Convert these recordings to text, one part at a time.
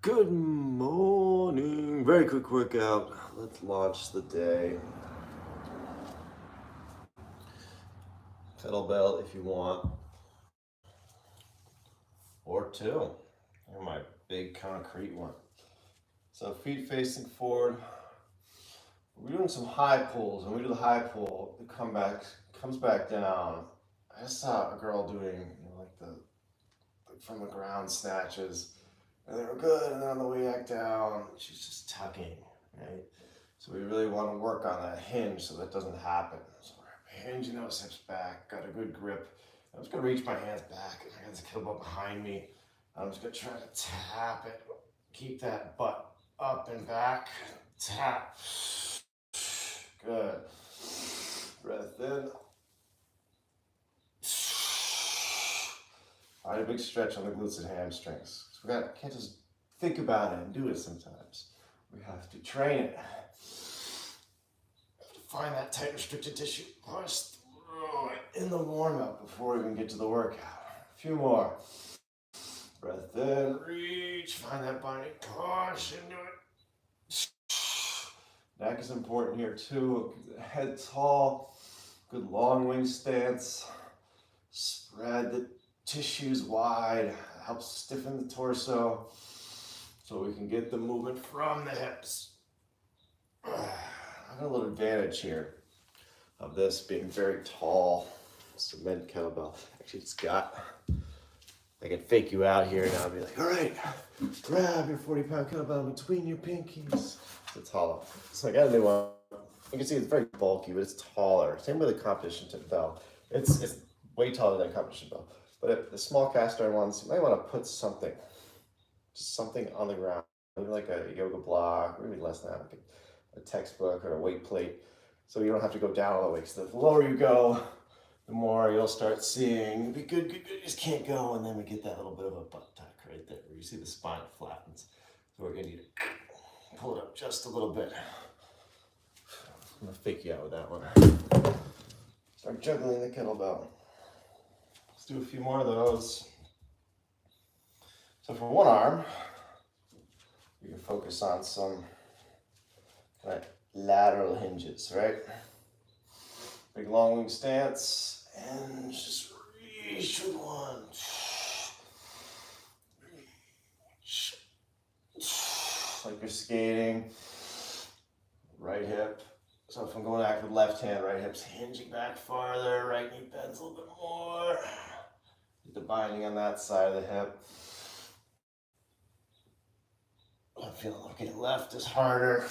Good morning. Very quick workout. Let's launch the day. Kettlebell if you want, or two. Here's my big concrete one. So feet facing forward. We're doing some high pulls. When we do the high pull, it comes back down. I just saw a girl doing from the ground snatches, and they were good. And then on the way back down, she's just tucking, right? So we really want to work on that hinge so that doesn't happen. So we're hinging those hips back, got a good grip. I'm just gonna reach my hands back. I got this kettlebell behind me. I'm just gonna try to tap it. Keep that butt up and back. Tap. Good. Breath in. All right, a big stretch on the glutes and hamstrings. So can't just think about it and do it sometimes. We have to train it. Find that tight restricted tissue. Push through it in the warm-up before we even get to the workout. A few more. Breath in, reach, find that binding, push into it. Neck is important here too. Head tall, good long wing stance. Spread the tissues wide, helps stiffen the torso so we can get the movement from the hips. I got a little advantage here of this being very tall. Cement kettlebell. Actually, I can fake you out here and I'll be like, all right, grab your 40-pound kettlebell between your pinkies. It's hollow. So I got a new one. You can see it's very bulky, but it's taller. Same with the competition bell. It's way taller than a competition bell. But the small cast iron ones, you might want to put something on the ground, maybe like a yoga block, or maybe less than that, like a textbook or a weight plate, so you don't have to go down all the way. Because the lower you go, the more you'll start seeing, be good, you just can't go, and then we get that little bit of a butt tuck right there, where you see the spine flattens. So we're gonna need to pull it up just a little bit. I'm gonna fake you out with that one. Start juggling the kettlebell. Let's do a few more of those. So for one arm, we can focus on some kind of lateral hinges, right? Big long wing stance, and just reach with one. Reach. Like you're skating. Right hip. So if I'm going back with left hand, right hip's hinging back farther, right knee bends a little bit more. Get the binding on that side of the hip. I'm feeling okay, left is harder.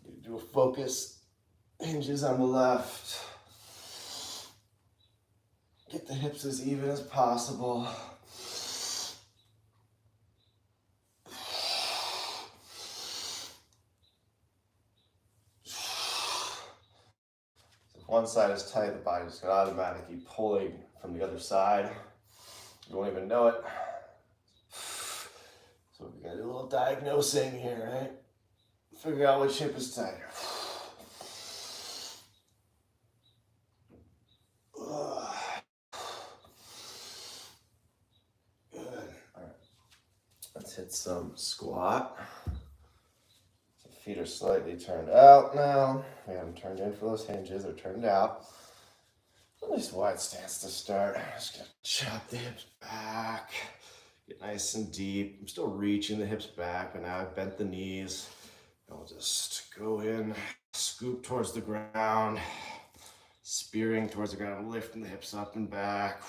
You do a focus, hinges on the left. Get the hips as even as possible. If one side is tight, the body's going to automatically pulling from the other side. You won't even know it. So we gotta do a little diagnosing here, right? Figure out which hip is tighter. Good. All right. Let's hit some squat. So feet are slightly turned out now. We haven't turned in for those hinges, they're turned out. A nice wide stance to start. Just gonna chop the hips back. Get nice and deep. I'm still reaching the hips back, but now I've bent the knees. I'll just go in, scoop towards the ground, spearing towards the ground, lifting the hips up and back.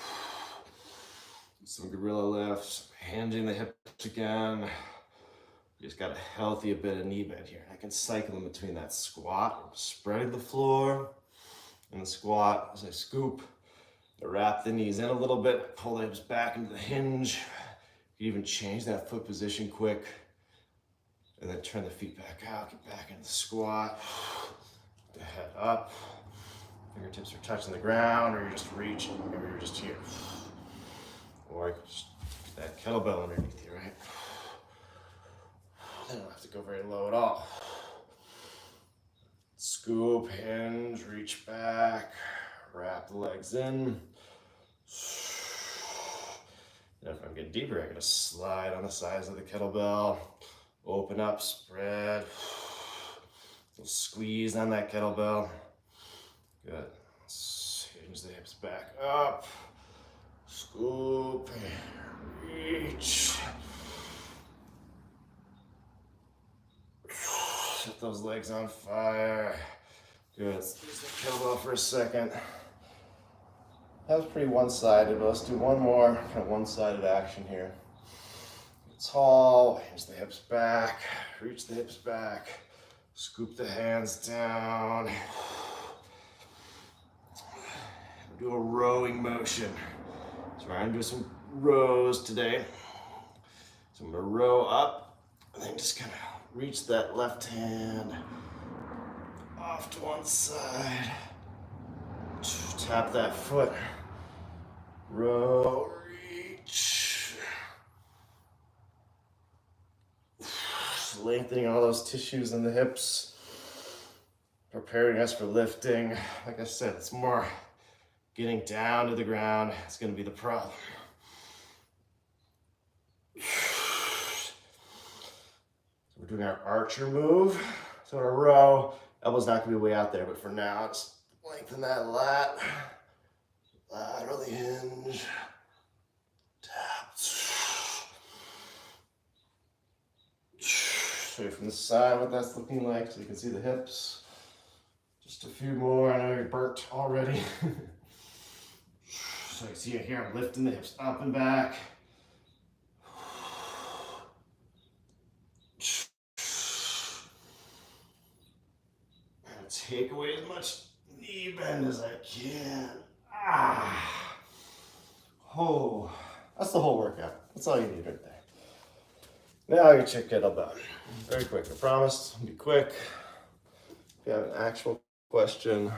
Some gorilla lifts, hinging the hips again. You just got a healthy bit of knee bend here. I can cycle in between that squat, spreading the floor, and the squat as I scoop. I wrap the knees in a little bit, pull the hips back into the hinge. You even change that foot position quick, and then turn the feet back out, get back into the squat, the head up, fingertips are touching the ground, or you're just reaching, maybe you're just here. Or just that kettlebell underneath you, right? They don't have to go very low at all. Scoop, hinge, reach back, wrap the legs in. And if I'm getting deeper, I'm gonna slide on the sides of the kettlebell, open up, spread, squeeze on that kettlebell. Good. Hinge the hips back up, scoop, reach. Set those legs on fire. Good. Let's use the kettlebell for a second. That was pretty one-sided, but let's do one more kind of one-sided action here. Get tall, hinge the hips back, reach the hips back, scoop the hands down. Do a rowing motion. So we're gonna do some rows today. So I'm gonna row up and then just kind of reach that left hand off to one side. Tap that foot. Row, reach. Lengthening all those tissues in the hips. Preparing us for lifting. Like I said, it's more getting down to the ground. It's going to be the problem. So we're doing our archer move. So in a row, elbow's not going to be way out there, but for now, just lengthen that lat. Laterally hinge. Tap. Show you from the side what that's looking like so you can see the hips. Just a few more. I know you're burnt already. So you see it here, I'm lifting the hips up and back. I'm gonna take away as much knee bend as I can. Oh, that's the whole workout. That's all you need right there. Now you check kettlebell. Very quick, I promise. I'll be quick. If you have an actual question,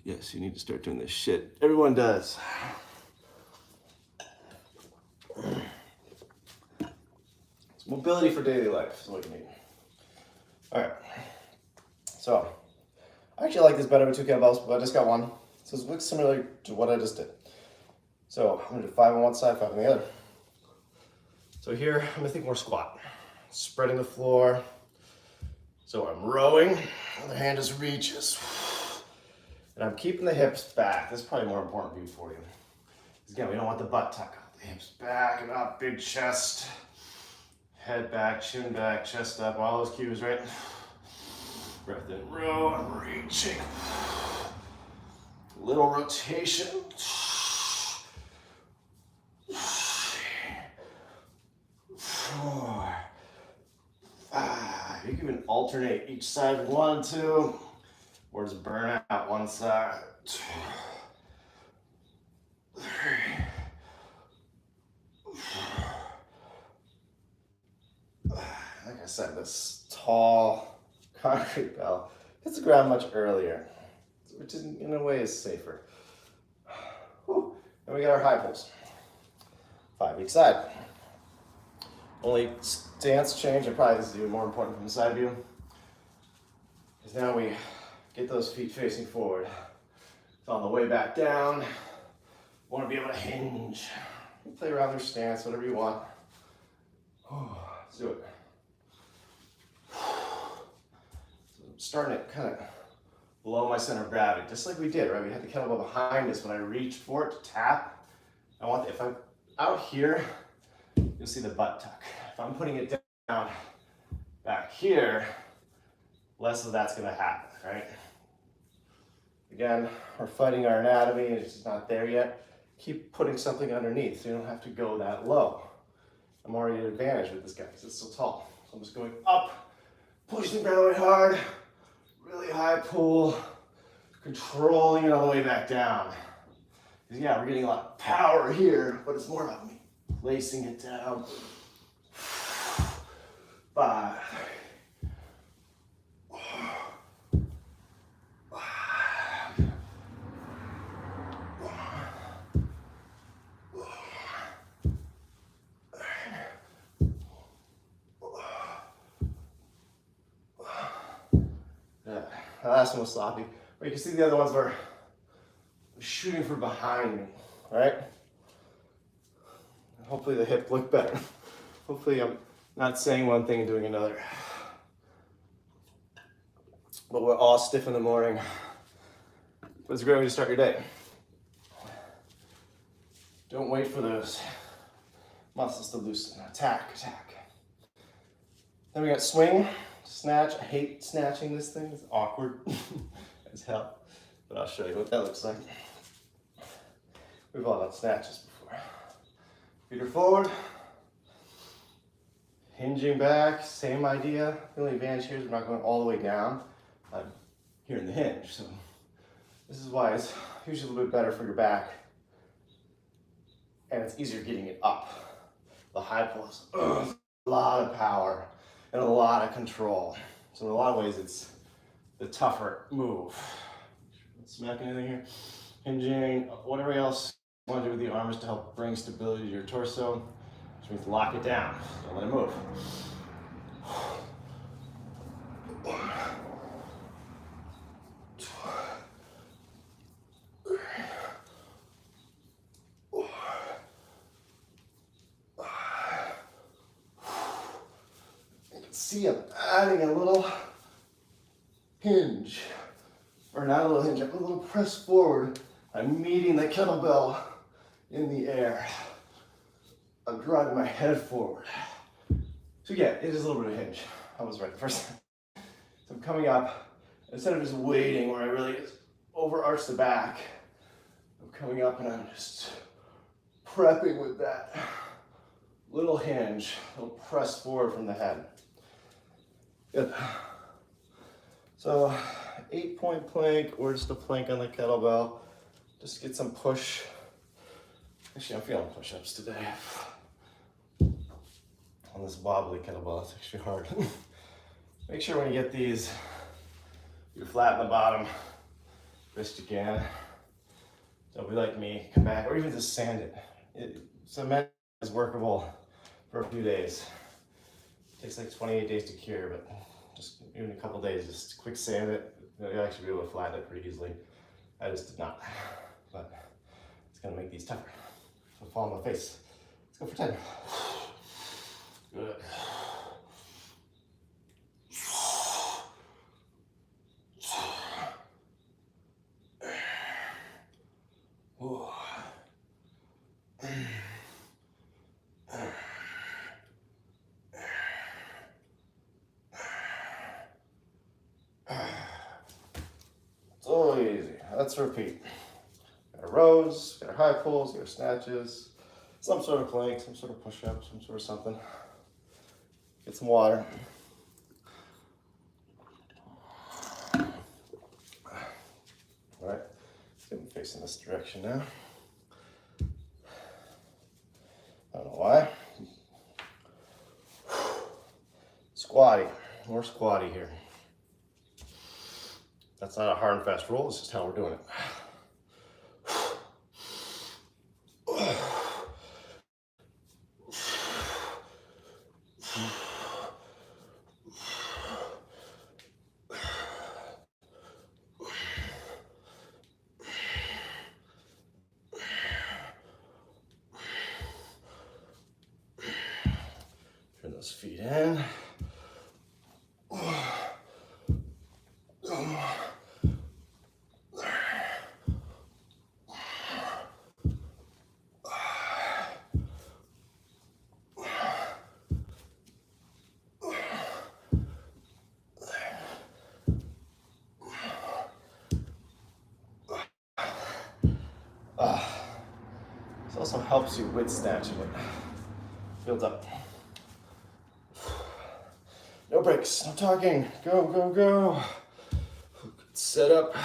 yes, you need to start doing this shit. Everyone does. It's mobility for daily life is what you need. All right. So, I actually like this better with two kettlebells, but I just got one. So it looks similar to what I just did. So I'm gonna do 5 on one side, 5 on the other. So here, I'm gonna think more squat. Spreading the floor. So I'm rowing, other hand just reaches. And I'm keeping the hips back. This is probably a more important view for you. Because again, we don't want the butt tuck out. The hips back and up, big chest. Head back, chin back, chest up, all those cues, right? Breath in, row, I'm reaching. Little rotation. 4, 5. You can even alternate each side, 1, 2. Or just burn out one side. 2, 3. Like I said, this tall concrete bell hits the ground much earlier, which in a way is safer. Whew. And we got our high pulls. 5 each side. Only stance change, and probably this is even more important from the side view, is now we get those feet facing forward. So on the way back down, want to be able to hinge. You play around your stance, whatever you want. Let's do it. So I'm starting to kind of below my center of gravity, just like we did, right? We had the kettlebell behind us. When I reach for it to tap, I want, if I'm out here, you'll see the butt tuck. If I'm putting it down back here, less of that's gonna happen, right? Again, we're fighting our anatomy, it's just not there yet. Keep putting something underneath so you don't have to go that low. I'm already at an advantage with this guy because it's so tall. So I'm just going up, pushing the ground really hard, really high pull, controlling it all the way back down. Because yeah, we're getting a lot of power here, but it's more about me placing it down. 5. Yeah, the last one was sloppy. But you can see the other ones were shooting for behind me, right? Hopefully the hip looked better. Hopefully I'm not saying one thing and doing another. But we're all stiff in the morning. But it's a great way to start your day. Don't wait for those muscles to loosen. Attack, attack. Then we got swing, snatch. I hate snatching this thing. It's awkward as hell. But I'll show you what that looks like. We've all done snatches before. Feet are forward. Hinging back, same idea. The only advantage here is we're not going all the way down. I'm here in the hinge. So this is why it's usually a little bit better for your back. And it's easier getting it up. The high pulls, a lot of power and a lot of control. So in a lot of ways, it's the tougher move. Smack anything here. Hinging, whatever else you want to do with the arms to help bring stability to your torso. Which means lock it down. Don't let it move. See, I'm adding a little hinge, or not a little hinge, a little press forward. I'm meeting the kettlebell in the air. I'm driving my head forward. So yeah, it is a little bit of hinge. I was right the first time. So I'm coming up, instead of just waiting where I really overarch the back, I'm coming up and I'm just prepping with that little hinge, little press forward from the head. Good. So 8-point plank or just a plank on the kettlebell. Just get some push. Actually, I'm feeling push-ups today. On this wobbly kettlebell, it's actually hard. Make sure when you get these, you're flat in the bottom, best you can. Don't be like me, come back, or even just sand it. Cement is workable for a few days. It takes like 28 days to cure, but just even a couple days, just quick sand it. You'll actually be able to flatten it pretty easily. I just did not, but it's gonna make these tougher. So fall on my face. Let's go for 10. Good. So easy. Let's repeat. Got our rows, got our high pulls, got our snatches, some sort of plank, some sort of push-up, some sort of something. Get some water. All right, let's get them facing this direction now. I don't know why. Squatty, more squatty here. That's not a hard and fast rule, this is how we're doing it. Turn those feet in. This also helps you with snatching it. Builds up. No breaks, no talking. Go, go, go. Set up.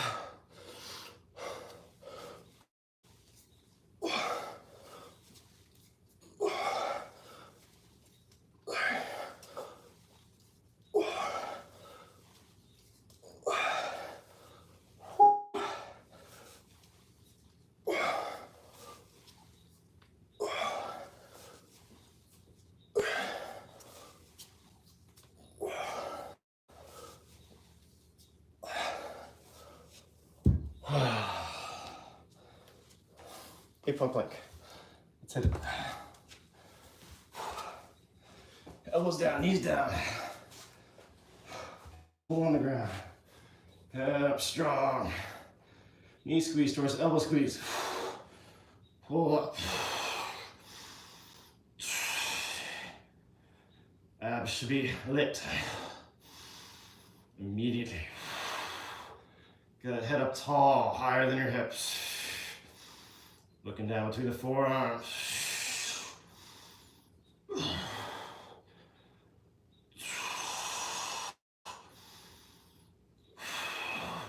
8-point plank. Let's hit it. Elbows down, knees down. Pull on the ground. Head up strong. Knee squeeze towards elbow squeeze. Pull up. Abs should be lit immediately. Get that head up tall, higher than your hips. Looking down between the forearms.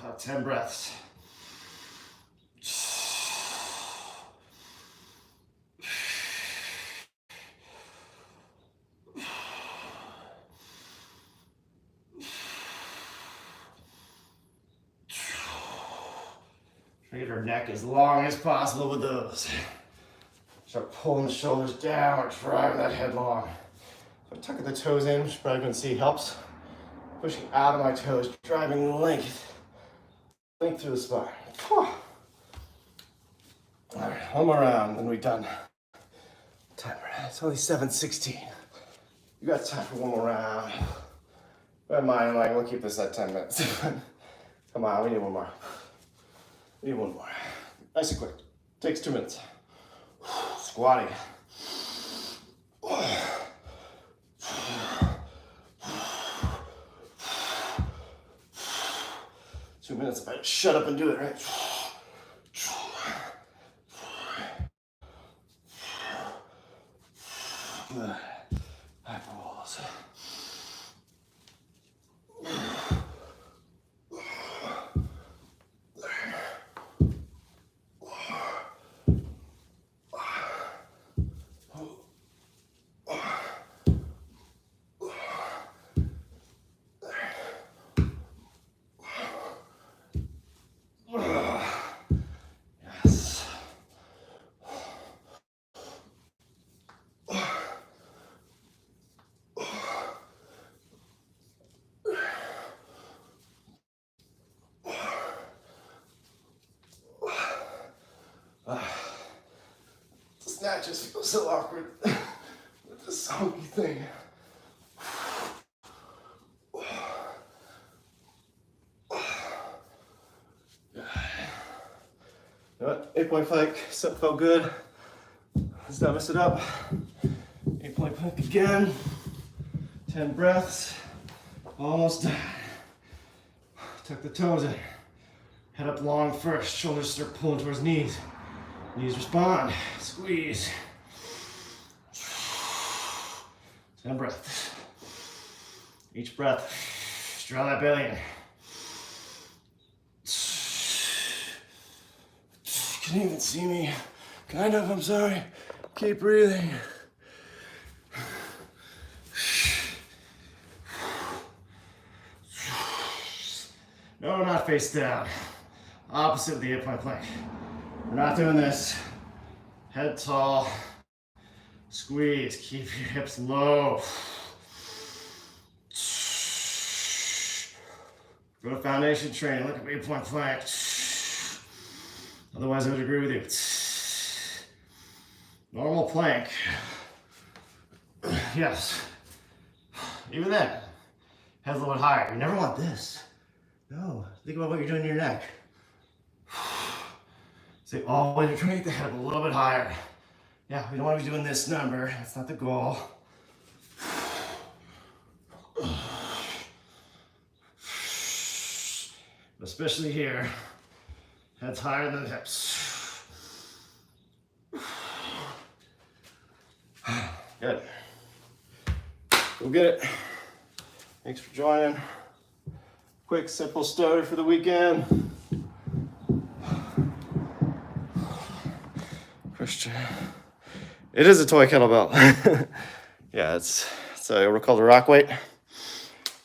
About 10 breaths. Try to get our neck as long as possible with those. Start pulling the shoulders down or driving that head long. So tucking the toes in, which you probably can see helps. Pushing out of my toes, driving length through the spine. All right, one more round, then we're done. Timer, it's only 7:16. You got time for one more round. But mine, like, we'll keep this at 10 minutes. Come on, we need one more. We need one more. Nice and quick. Takes 2 minutes. Squatting. 2 minutes if I shut up and do it, right? Back rolls. Snatches feel so awkward with this honky thing. You know what? 8-point plank, felt good. Let's not mess it up. 8-point plank again. 10 breaths. Almost done. Tuck the toes in. Head up long first. Shoulders start pulling towards knees. Knees respond. Squeeze. 10 breaths. Each breath, draw that belly in. Can you even see me? Kind of, I'm sorry. Keep breathing. No, not face down. Opposite of the 8-point plank. We're not doing this. Head tall. Squeeze. Keep your hips low. Go to foundation training. Look at 8-point plank. Otherwise, I would agree with you. Normal plank. Yes. Even then, head a little bit higher. You never want this. No. Think about what you're doing to your neck. So always trying to get the head up a little bit higher. Yeah, we don't want to be doing this number. That's not the goal. Especially here. Head's higher than the hips. Good. Go get it. Thanks for joining. Quick, simple starter for the weekend. Christian. It is a toy kettlebell. Yeah, it's called a rock weight.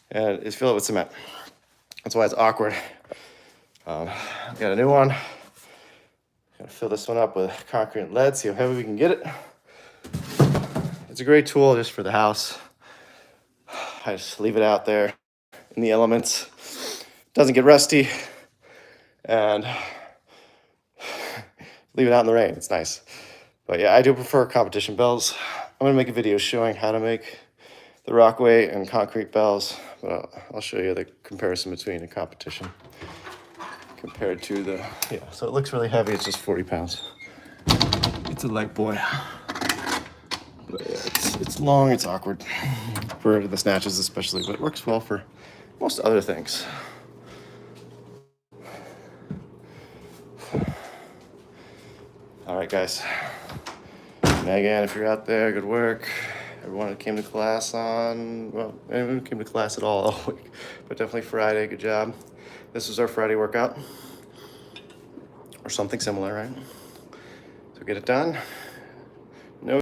And it's filled with cement. That's why it's awkward. Got a new one. Gotta fill this one up with concrete and lead, see how heavy we can get it. It's a great tool just for the house. I just leave it out there in the elements. Doesn't get rusty. And leave it out in the rain. It's nice. But yeah, I do prefer competition bells. I'm gonna make a video showing how to make the Rockaway and concrete bells, but I'll show you the comparison between a competition compared to the, yeah, so it looks really heavy. It's just 40 pounds. It's a light boy. But yeah, it's long, it's awkward for the snatches especially, but it works well for most other things. All right, guys. Megan, if you're out there, good work. Everyone who came to class well, anyone who came to class at all week, but definitely Friday, good job. This was our Friday workout, or something similar, right? So get it done.